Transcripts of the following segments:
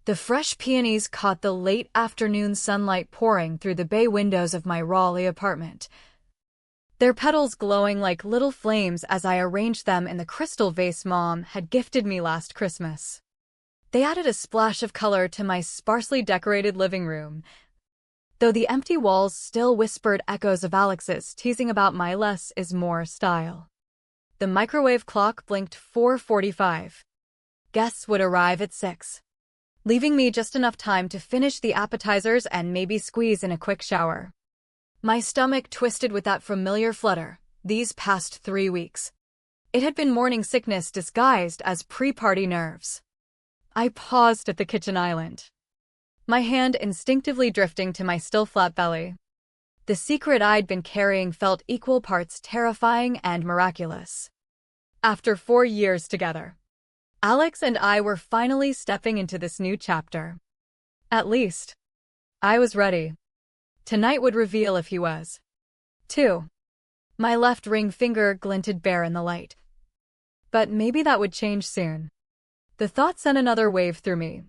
The fresh peonies caught the late afternoon sunlight pouring through the bay windows of my RALEIGH apartment, their petals glowing like little flames as I arranged them in the crystal vase Mom had gifted me last Christmas. They added a splash of color to my sparsely decorated living room, though the empty walls still whispered echoes of Alex's teasing about my less is more style. The microwave clock blinked 4:45. Guests would arrive at 6, leaving me just enough time to finish the appetizers and maybe squeeze in a quick shower. My stomach twisted with that familiar flutter these past 3 weeks. It had been morning sickness disguised as pre-party nerves. I paused at the kitchen island, my hand instinctively drifting to my still flat belly. The secret I'd been carrying felt equal parts terrifying and miraculous. After 4 years together, Alex and I were finally stepping into this new chapter. At least, I was ready. Tonight would reveal if he was, too. My left ring finger glinted bare in the light. But maybe that would change soon. The thought sent another wave through me.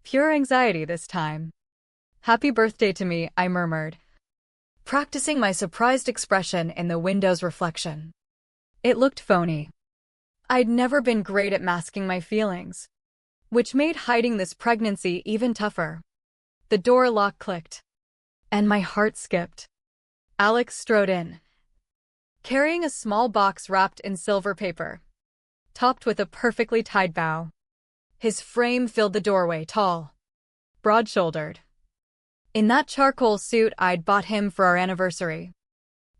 Pure anxiety this time. "Happy birthday to me," I murmured, practicing my surprised expression in the window's reflection. It looked phony. I'd never been great at masking my feelings, which made hiding this pregnancy even tougher. The door lock clicked, and my heart skipped. Alex strode in, carrying a small box wrapped in silver paper, topped with a perfectly tied bow. His frame filled the doorway, tall, broad-shouldered, in that charcoal suit I'd bought him for our anniversary.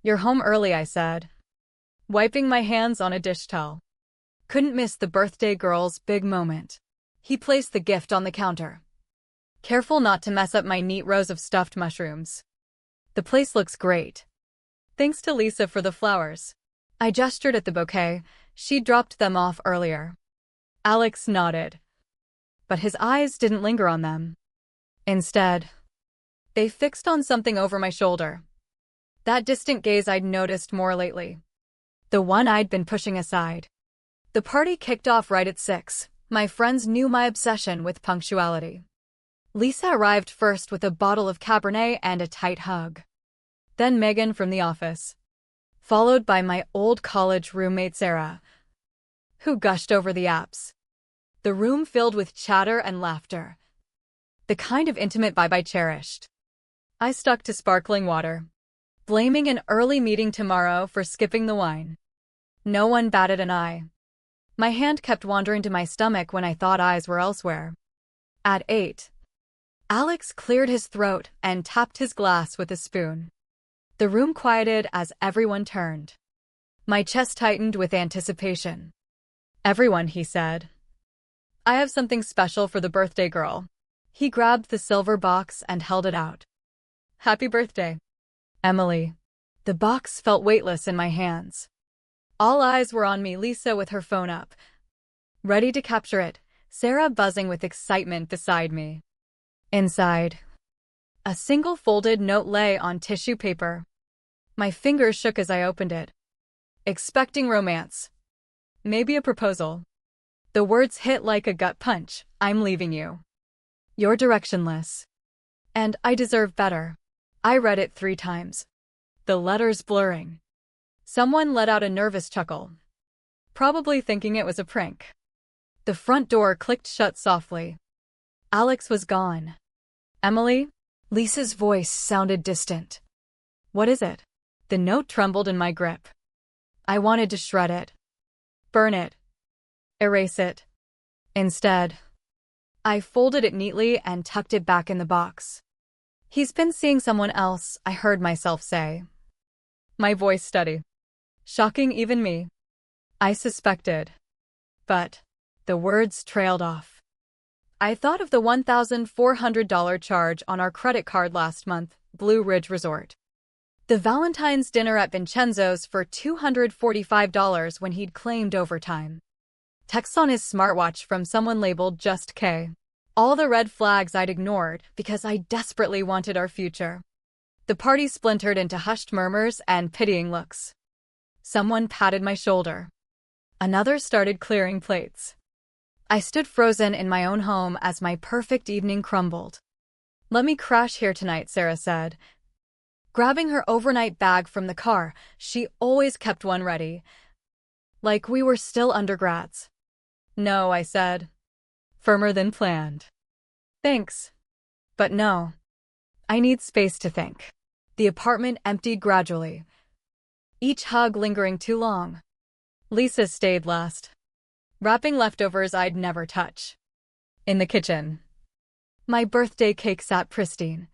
"You're home early," I said, wiping my hands on a dish towel. Couldn't miss the birthday girl's big moment. He placed the gift on the counter, careful not to mess up my neat rows of stuffed mushrooms. "The place looks great. Thanks to Lisa for the flowers." I gestured at the bouquet. She dropped them off earlier. Alex nodded, but his eyes didn't linger on them. Instead, they fixed on something over my shoulder. That distant gaze I'd noticed more lately. The one I'd been pushing aside. The party kicked off right at 6. My friends knew my obsession with punctuality. Lisa arrived first with a bottle of Cabernet and a tight hug. Then Megan from the office, followed by my old college roommate Sarah, who gushed over the apps. The room filled with chatter and laughter, the kind of intimate vibe I cherished. I stuck to sparkling water, blaming an early meeting tomorrow for skipping the wine. No one batted an eye. My hand kept wandering to my stomach when I thought eyes were elsewhere. At 8, Alex cleared his throat and tapped his glass with a spoon. The room quieted as everyone turned. My chest tightened with anticipation. "Everyone," he said, "I have something special for the birthday girl." He grabbed the silver box and held it out. "Happy birthday, Emily." The box felt weightless in my hands. All eyes were on me, Lisa with her phone up, ready to capture it, Sarah buzzing with excitement beside me. Inside, a single folded note lay on tissue paper. My fingers shook as I opened it, expecting romance. Maybe a proposal. The words hit like a gut punch. "I'm leaving you. You're directionless. And I deserve better." I read it 3 times, the letters blurring. Someone let out a nervous chuckle, probably thinking it was a prank. The front door clicked shut softly. Alex was gone. "Emily?" Lisa's voice sounded distant. "What is it?" The note trembled in my grip. I wanted to shred it, burn it, erase it. Instead, I folded it neatly and tucked it back in the box. "He's been seeing someone else," I heard myself say, my voice steady. Shocking even me. I suspected. But the words trailed off. I thought of the $1,400 charge on our credit card last month, Blue Ridge Resort. The Valentine's dinner at Vincenzo's for $245 when he'd claimed overtime. Texts on his smartwatch from someone labeled just K. All the red flags I'd ignored because I desperately wanted our future. The party splintered into hushed murmurs and pitying looks. Someone patted my shoulder. Another started clearing plates. I stood frozen in my own home as my perfect evening crumbled. "Let me crash here tonight," Sarah said. Grabbing her overnight bag from the car, she always kept one ready. Like we were still undergrads. "No," I said. Firmer than planned. "Thanks. But no. I need space to think." The apartment emptied gradually, each hug lingering too long. Lisa stayed last, wrapping leftovers I'd never touch. In the kitchen, my birthday cake sat pristine,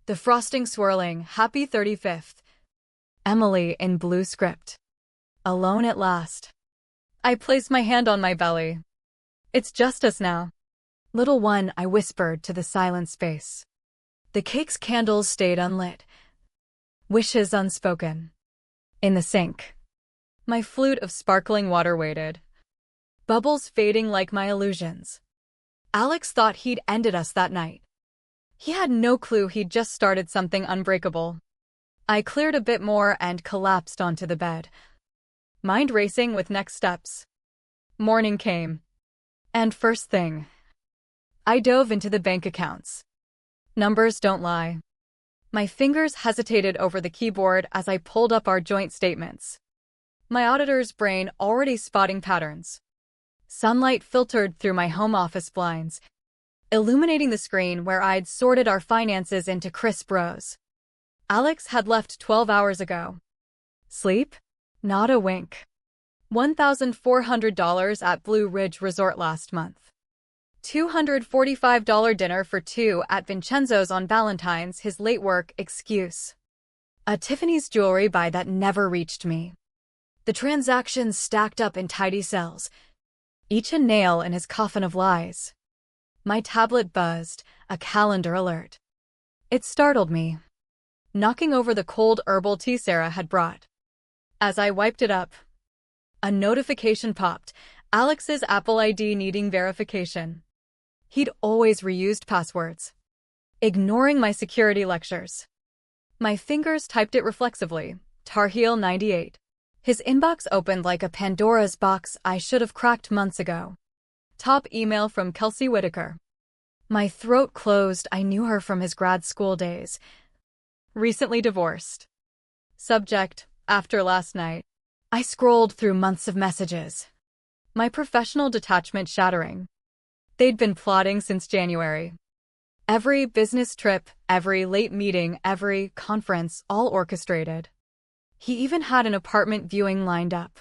the frosting swirling, "Happy 35th, Emily" in blue script. Alone at last. I placed my hand on my belly. "It's just us now." "Little one," I whispered to the silent space. The cake's candles stayed unlit, wishes unspoken. In the sink, my flute of sparkling water waited, bubbles fading like my illusions. Alex thought he'd ended us that night. He had no clue he'd just started something unbreakable. I cleared a bit more and collapsed onto the bed, mind racing with next steps. Morning came, and first thing, I dove into the bank accounts. Numbers don't lie. My fingers hesitated over the keyboard as I pulled up our joint statements, my auditor's brain already spotting patterns. Sunlight filtered through my home office blinds, illuminating the screen where I'd sorted our finances into crisp rows. Alex had left 12 hours ago. Sleep? Not a wink. $1,400 at Blue Ridge Resort last month. $245 dinner for two at Vincenzo's on Valentine's, his late work excuse. A Tiffany's jewelry buy that never reached me. The transactions stacked up in tidy cells, each a nail in his coffin of lies. My tablet buzzed, a calendar alert. It startled me, knocking over the cold herbal tea Sarah had brought. As I wiped it up, a notification popped, Alex's Apple ID needing verification. He'd always reused passwords, ignoring my security lectures. My fingers typed it reflexively, Tar Heel 98. His inbox opened like a Pandora's box I should have cracked months ago. Top email from Kelsey Whitaker. My throat closed. I knew her from his grad school days. Recently divorced. Subject, after last night. I scrolled through months of messages, my professional detachment shattering. They'd been plotting since January. Every business trip, every late meeting, every conference, all orchestrated. He even had an apartment viewing lined up.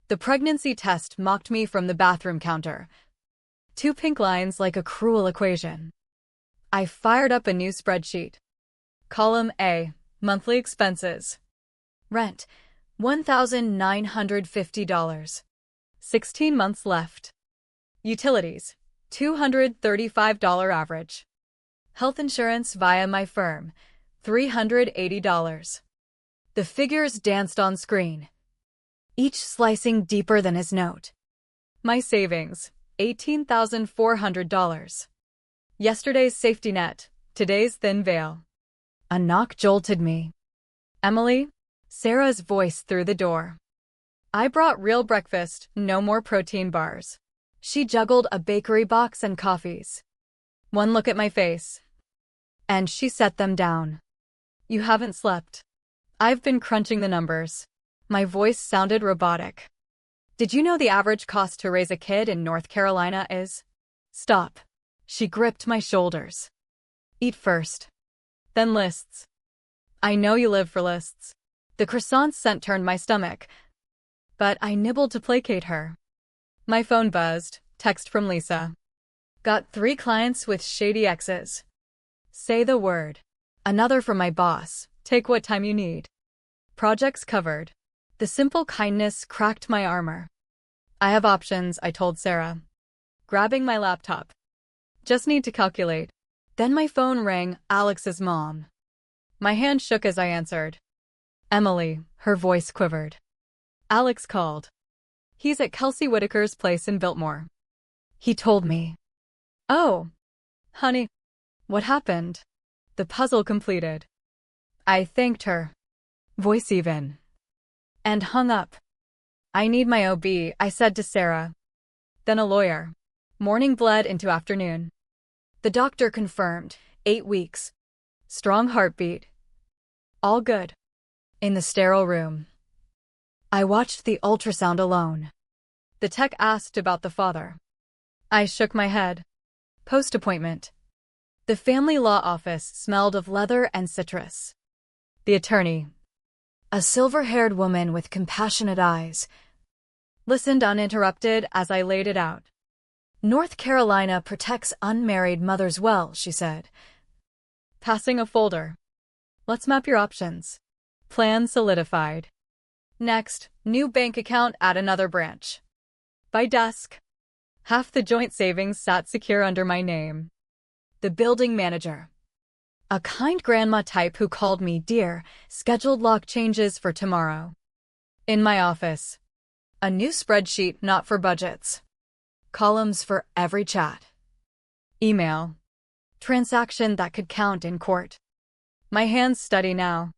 The pregnancy test mocked me from the bathroom counter. 2 pink lines like a cruel equation. I fired up a new spreadsheet. Column A, monthly expenses. Rent, $1,950. 16 months left. Utilities, $235 average. Health insurance via my firm, $380. The figures danced on screen, each slicing deeper than his note. My savings, $18,400. Yesterday's safety net, today's thin veil. A knock jolted me. "Emily?" Sarah's voice through the door. I brought real breakfast, no more protein bars. She juggled a bakery box and coffees. One look at my face, and she set them down. "You haven't slept." "I've been crunching the numbers." My voice sounded robotic. "Did you know the average cost to raise a kid in North Carolina is?" "Stop." She gripped my shoulders. "Eat first, then lists." "I know you live for lists." The croissant scent turned my stomach, but I nibbled to placate her. My phone buzzed, text from Lisa. "Got 3 clients with shady exes. Say the word." Another from my boss, "Take what time you need. Projects covered." The simple kindness cracked my armor. "I have options," I told Sarah, grabbing my laptop. "Just need to calculate." Then my phone rang, Alex's mom. My hand shook as I answered. "Emily," her voice quivered. "Alex called. He's at Kelsey Whitaker's place in Biltmore. He told me." "Oh, honey, what happened?" The puzzle completed. I thanked her, voice even, and hung up. "I need my OB," I said to Sarah. "Then a lawyer." Morning bled into afternoon. The doctor confirmed, 8 weeks. Strong heartbeat. All good. In the sterile room. I watched the ultrasound alone. The tech asked about the father. I shook my head. Post-appointment. The family law office smelled of leather and citrus. The attorney, a silver-haired woman with compassionate eyes, listened uninterrupted as I laid it out. North Carolina protects unmarried mothers well, she said. Passing a folder. Let's map your options. Plan solidified. Next, new bank account at another branch. By desk. Half the joint savings sat secure under my name. The building manager, a kind grandma type who called me dear, scheduled lock changes for tomorrow. In my office, a new spreadsheet not for budgets. Columns for every chat. Email. Transaction that could count in court. My hands steady now.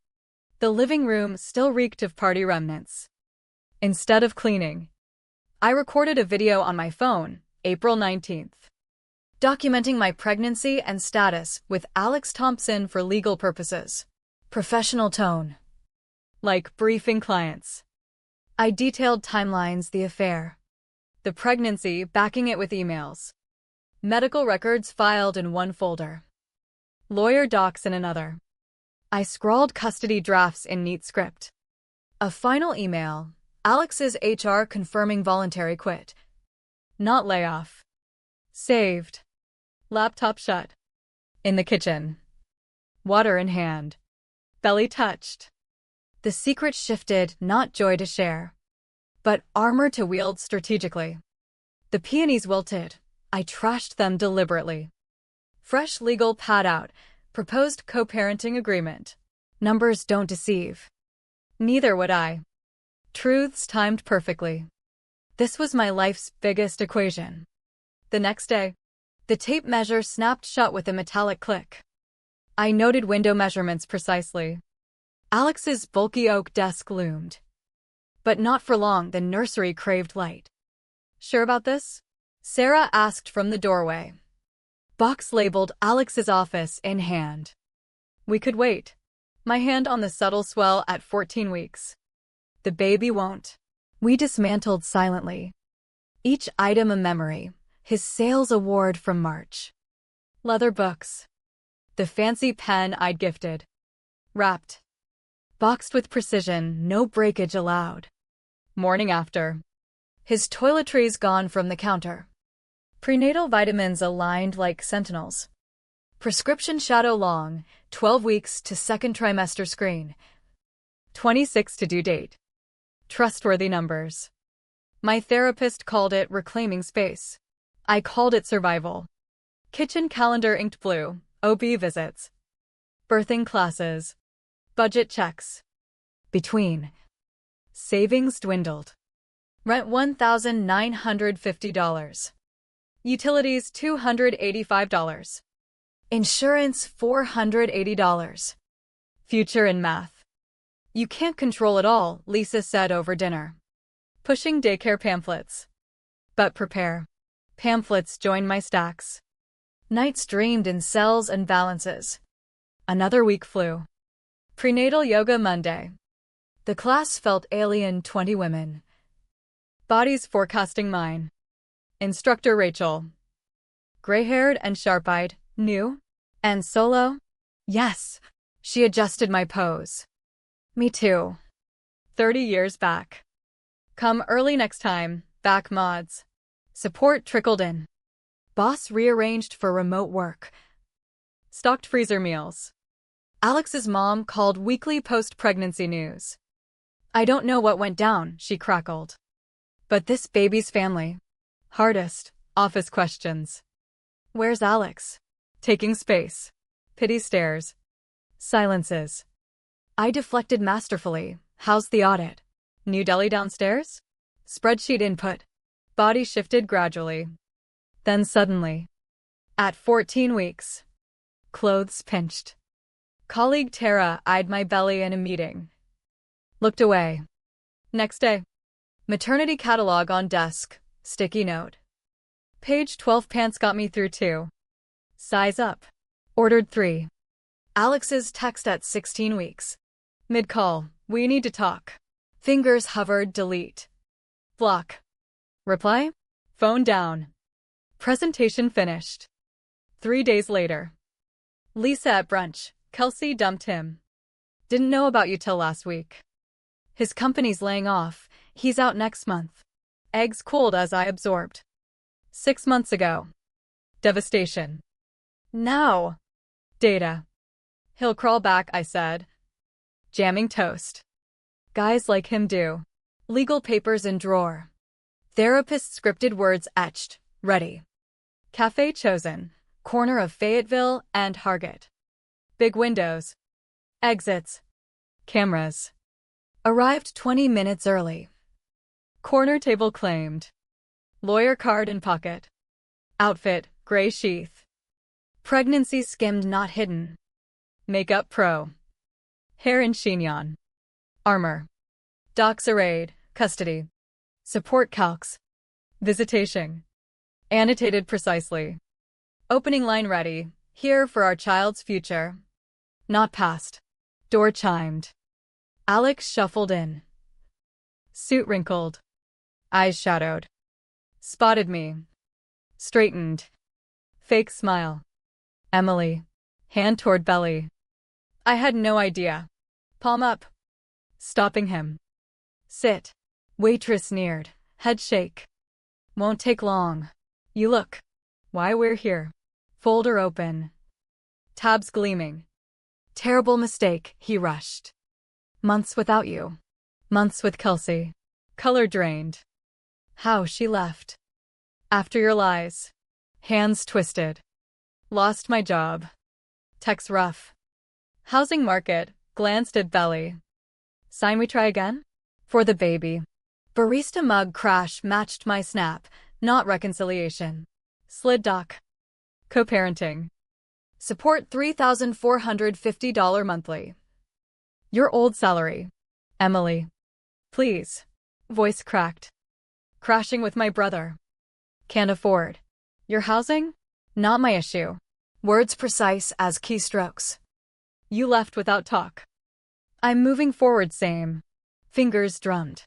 The living room still reeked of party remnants. Instead of cleaning, I recorded a video on my phone, April 19th. Documenting my pregnancy and status with Alex Thompson for legal purposes. Professional tone. Like briefing clients. I detailed timelines, the affair. The pregnancy, backing it with emails. Medical records filed in one folder. Lawyer docs in another. I scrawled custody drafts in neat script. A final email. Alex's HR confirming voluntary quit. Not layoff. Saved. Laptop shut. In the kitchen. Water in hand. Belly touched. The secret shifted, not joy to share, but armor to wield strategically. The peonies wilted. I trashed them deliberately. Fresh legal pad out. Proposed co-parenting agreement. Numbers don't deceive. Neither would I. Truths timed perfectly. This was my life's biggest equation. The next day, the tape measure snapped shut with a metallic click. I noted window measurements precisely. Alex's bulky oak desk loomed. But not for long, the nursery craved light. Sure about this? Sarah asked from the doorway. Box labeled Alex's office in hand. We could wait. My hand on the subtle swell at 14 weeks. The baby won't. We dismantled silently. Each item a memory. His sales award from March. Leather books. The fancy pen I'd gifted. Wrapped. Boxed with precision, no breakage allowed. Morning after. His toiletries gone from the counter. Prenatal vitamins aligned like sentinels. Prescription shadow long, 12 weeks to second trimester screen. 26 to due date. Trustworthy numbers. My therapist called it reclaiming space. I called it survival. Kitchen calendar inked blue, OB visits. Birthing classes. Budget checks. Between. Savings dwindled. Rent $1,950. Utilities $285. Insurance $480. Future in math. You can't control it all, Lisa said over dinner. Pushing daycare pamphlets. But prepare. Pamphlets joined my stacks. Nights dreamed in cells and balances. Another week flew. Prenatal yoga Monday. The class felt alien, 20 women. Bodies forecasting mine. Instructor Rachel. Gray-haired and sharp-eyed, new? And solo? Yes. She adjusted my pose. Me too. 30 years back. Come early next time, back mods. Support trickled in. Boss rearranged for remote work. Stocked freezer meals. Alex's mom called weekly post-pregnancy news. I don't know what went down, she crackled. But this baby's family. Hardest, office questions. Where's Alex? Taking space. Pity stares. Silences. I deflected masterfully. How's the audit? New deli downstairs? Spreadsheet input. Body shifted gradually. Then suddenly. At 14 weeks. Clothes pinched. Colleague Tara eyed my belly in a meeting. Looked away. Next day. Maternity catalog on desk. Sticky note. Page 12 pants got me through too. Size up. Ordered 3. Alex's text at 16 weeks. Mid-call, we need to talk. Fingers hovered, delete. Block. Reply? Phone down. Presentation finished. 3 days later. Lisa at brunch. Kelsey dumped him. Didn't know about you till last week. His company's laying off. He's out next month. Eggs cold as I absorbed. 6 months ago. Devastation. Now. Data. He'll crawl back, I said. Jamming toast. Guys like him do. Legal papers in drawer. Therapist scripted words etched. Ready. Cafe chosen. Corner of Fayetteville and Hargett. Big windows. Exits. Cameras. Arrived 20 minutes early. Corner table claimed. Lawyer card in pocket. Outfit, gray sheath. Pregnancy skimmed not hidden. Makeup pro. Hair in chignon. Armor. Docs arrayed, custody. Support calcs. Visitation. Annotated precisely. Opening line ready, here for our child's future. Not past. Door chimed. Alex shuffled in. Suit wrinkled. Eyes shadowed. Spotted me. Straightened. Fake smile. Emily. Hand toward belly. I had no idea. Palm up. Stopping him. Sit. Waitress sneered. Head shake. Won't take long. You look. Why we're here. Folder open. Tabs gleaming. Terrible mistake, he rushed. Months without you. Months with Kelsey. Color drained. How she left. After your lies. Hands twisted. Lost my job. Text rough. Housing market, glanced at belly. Sign we try again? For the baby. Barista mug crash matched my snap, not reconciliation. Slid doc. Co-parenting. Support $3,450 monthly. Your old salary. Emily. Please. Voice cracked. Crashing with my brother. Can't afford. Your housing? Not my issue. Words precise as keystrokes. You left without talk. I'm moving forward same. Fingers drummed.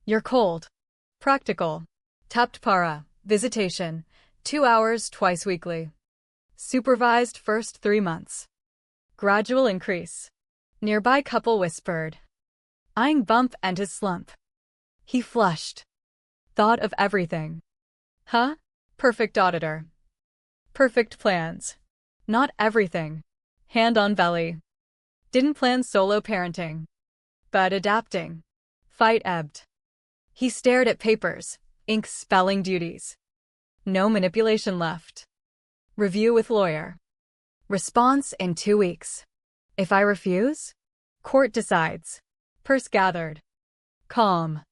You're cold. Practical. Tapped para. Visitation. 2 hours twice weekly. Supervised first 3 months. Gradual increase. Nearby couple whispered. Eyeing bump and his slump. He flushed. Thought of everything. Huh? Perfect auditor. Perfect plans. Not everything. Hand on belly. Didn't plan solo parenting. But adapting. Fight ebbed. He stared at papers, ink spelling duties. No manipulation left. Review with lawyer. Response in 2 weeks. If I refuse? Court decides. Purse gathered. Calm.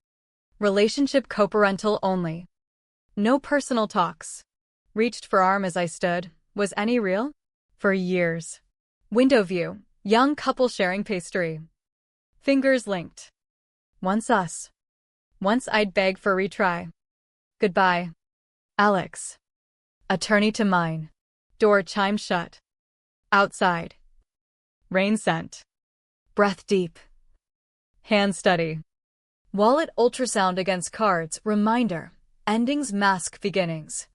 Relationship coparental only. No personal talks. Reached for arm as I stood. Was any real? For years. Window view. Young couple sharing pastry. Fingers linked. Once us. Once I'd beg for retry. Goodbye. Alex. Attorney to mine. Door chime shut. Outside. Rain scent. Breath deep. Hand steady. Wallet ultrasound against cards. Reminder. Endings mask beginnings.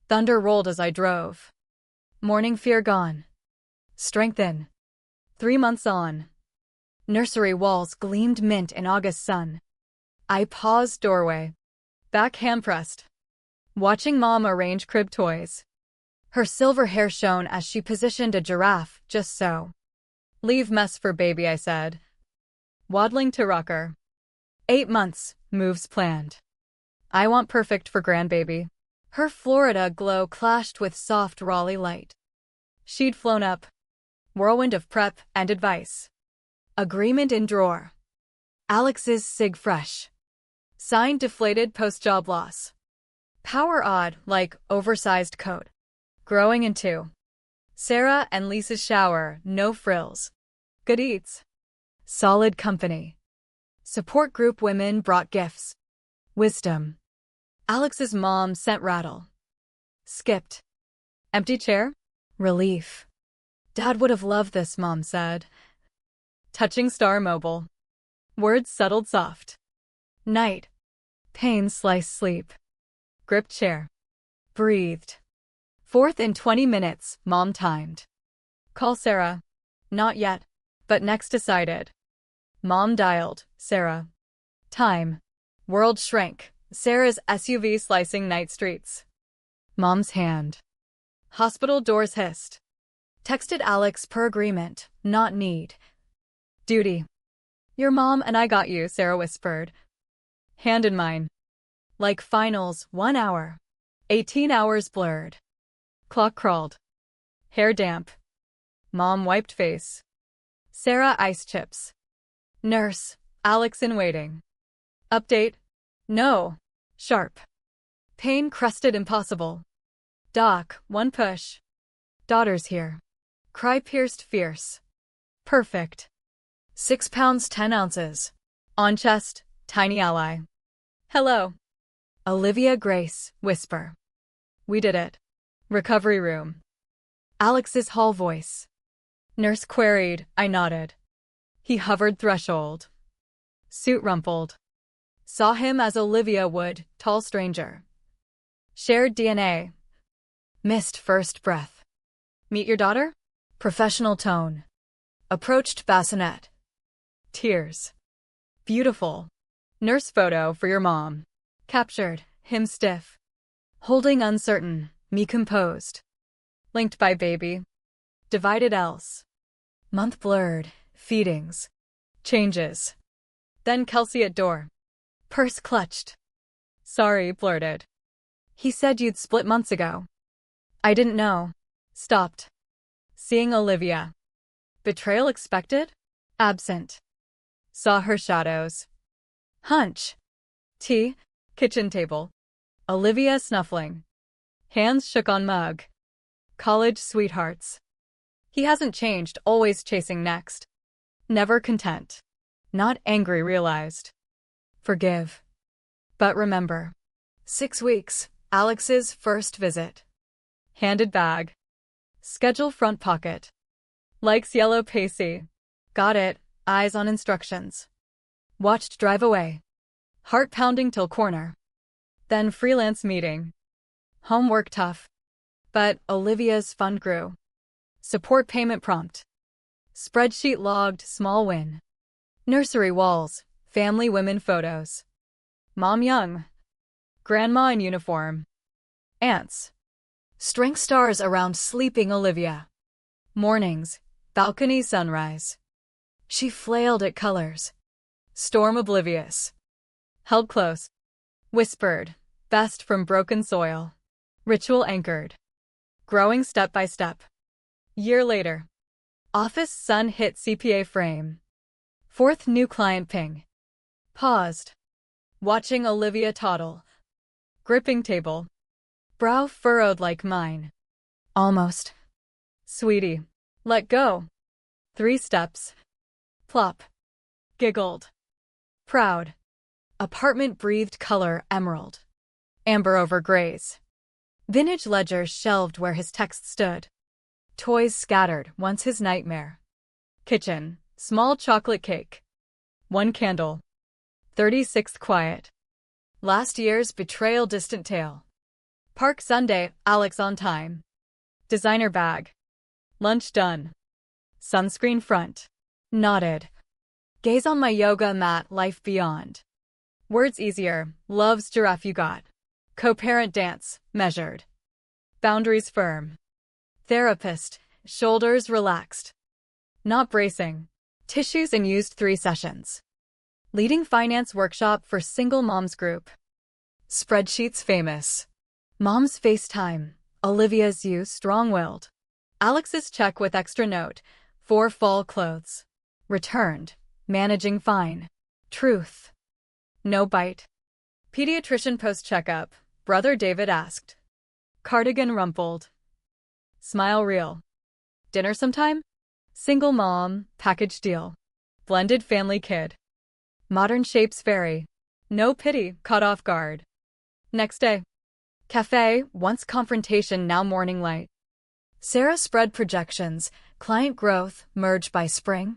Thunder rolled as I drove. Morning fear gone. Strengthen. 3 months on. Nursery walls gleamed mint in August sun. I paused doorway. Back hand pressed. Watching mom arrange crib toys. Her silver hair shone as she positioned a giraffe, just so. Leave mess for baby, I said. Waddling to rocker. 8 months, moves planned. I want perfect for grandbaby. Her Florida glow clashed with soft Raleigh light. She'd flown up. Whirlwind of prep and advice. Agreement in drawer. Alex's sig fresh. Signed deflated post-job loss. Power odd, like oversized coat. Growing into. Sarah and Lisa's shower, no frills. Good eats. Solid company. Support group women brought gifts. Wisdom. Alex's mom sent rattle. Skipped. Empty chair? Relief. Dad would have loved this, Mom said. Touching Star Mobile. Words settled soft. Night. Pain sliced sleep. Gripped chair. Breathed. Fourth in 20 minutes, Mom timed. Call Sarah. Not yet, but next decided. Mom dialed. Sarah. Time. World shrank. Sarah's SUV slicing night streets. Mom's hand. Hospital doors hissed. Texted Alex per agreement, not need. Duty. Your mom and I got you, Sarah whispered. Hand in mine. Like finals, 1 hour. 18 hours blurred. Clock crawled. Hair damp. Mom wiped face. Sarah ice chips. Nurse. Alex in waiting. Update. No. Sharp. Pain crusted impossible. Doc, 1 push. Daughter's here. Cry pierced fierce. Perfect. 6 pounds 10 ounces. On chest, tiny ally. Hello. Olivia Grace, whisper. We did it. Recovery room. Alex's hall voice. Nurse queried, I nodded. He hovered threshold. Suit rumpled. Saw him as Olivia would, tall stranger. Shared DNA. Missed first breath. Meet your daughter? Professional tone. Approached bassinet. Tears. Beautiful. Nurse photo for your mom. Captured, him stiff. Holding uncertain, me composed. Linked by baby. Divided else. Month blurred, feedings. Changes. Then Kelsey at door. Purse clutched. Sorry, blurted. He said you'd split months ago. I didn't know. Stopped. Seeing Olivia. Betrayal expected? Absent. Saw her shadows. Hunch. Tea. Kitchen table. Olivia snuffling. Hands shook on mug. College sweethearts. He hasn't changed, always chasing next. Never content. Not angry, realized. Forgive. But remember. 6 weeks, Alex's first visit. Handed bag. Schedule front pocket. Likes yellow pacey. Got it, eyes on instructions. Watched drive away. Heart pounding till corner. Then freelance meeting. Homework tough. But Olivia's fund grew. Support payment prompt. Spreadsheet logged small win. Nursery walls, family women photos. Mom young. Grandma in uniform. Aunts. String stars around sleeping Olivia. Mornings, balcony sunrise. She flailed at colors. Storm oblivious. Held close. Whispered, best from broken soil. Ritual anchored. Growing step by step. Year later. Office sun hit CPA frame. 4th new client ping. Paused. Watching Olivia toddle. Gripping table. Brow furrowed like mine. Almost. Sweetie. Let go. 3 steps. Plop. Giggled. Proud. Apartment breathed color emerald. Amber over grays. Vintage ledger shelved where his text stood. Toys scattered, once his nightmare. Kitchen. Small chocolate cake. 1 candle. 36th quiet. Last year's betrayal distant tale. Park Sunday, Alex on time. Designer bag. Lunch done. Sunscreen front. Nodded. Gaze on my yoga mat, life beyond. Words easier, love's giraffe you got. Co-parent dance, measured. Boundaries firm. Therapist, shoulders relaxed. Not bracing. Tissues in used 3 sessions. Leading finance workshop for single moms group. Spreadsheets famous. Mom's FaceTime. Olivia's you strong-willed. Alex's check with extra note. 4 fall clothes. Returned. Managing fine. Truth. No bite. Pediatrician post-checkup. Brother David asked. Cardigan rumpled. Smile real. Dinner sometime? Single mom, package deal. Blended family kid. Modern shapes vary. No pity, caught off guard. Next day. Cafe, once confrontation, now morning light. Sarah spread projections, client growth, merge by spring.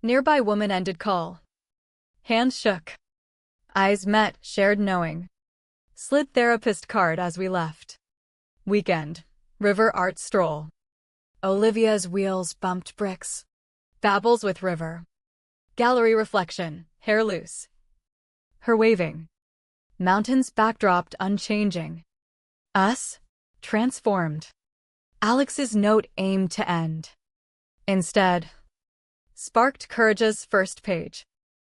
Nearby woman ended call. Hands shook. Eyes met, shared knowing. Slid therapist card as we left. Weekend. River art stroll. Olivia's wheels bumped bricks. Babbles with river. Gallery reflection, hair loose. Her waving. Mountains backdropped unchanging. Us? Transformed. Alex's note aimed to end. Instead, sparked Courage's first page.